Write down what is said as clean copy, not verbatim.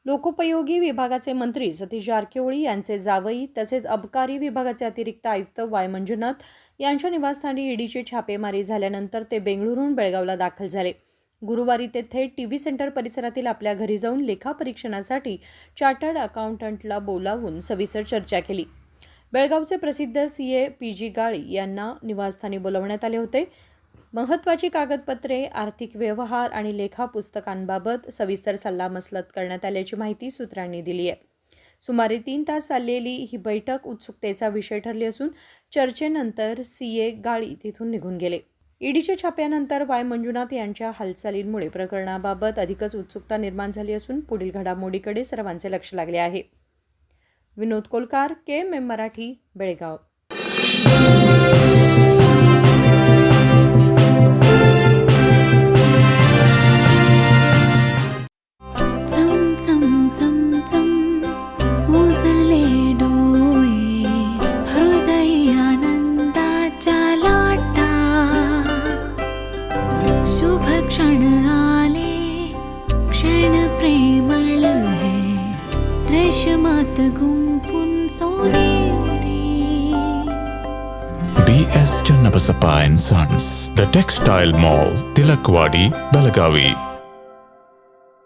लोकोपयोगी विभागाचे मंत्री सतीश जारकिहोळी यांचे जावई तसेच अबकारी विभागाचे अतिरिक्त आयुक्त वाय मंजुनाथ यांच्या निवासस्थानी ईडीची छापेमारी झाल्यानंतर ते बेंगळुरूहून बेळगावला दाखल झाले. गुरुवारी ते थेट टीव्ही सेंटर परिसरातील आपल्या घरी जाऊन लेखापरीक्षणासाठी चार्टर्ड अकाउंटंटला बोलावून सविस्तर चर्चा केली. बेळगावचे प्रसिद्ध सीए पी.जी. गाळी यांना निवासस्थानी बोलवण्यात आले होते. महत्त्वाची कागदपत्रे, आर्थिक व्यवहार आणि लेखा पुस्तकांबाबत सविस्तर सल्लामसलत करण्यात आल्याची माहिती सूत्रांनी दिली आहे. सुमारे 3 तास चाललेली ही बैठक उत्सुकतेचा विषय ठरली असून चर्चेनंतर सीए गाळी तिथून निघून गेले. ईडीच्या छाप्यानंतर वाय मंजुनाथ यांच्या हालचालींमुळे प्रकरणाबाबत अधिकच उत्सुकता निर्माण झाली असून पुढील घडामोडीकडे सर्वांचे लक्ष लागले आहे. विनोद कोलकार, KMM मराठी, बेळगाव. शुभ क्षण आले, क्षण प्रेमळ है, रेशमात गुंफून सोनेरी. BS Channabasappa and Sons, The Textile Mall, Tilakvadi, Belagavi.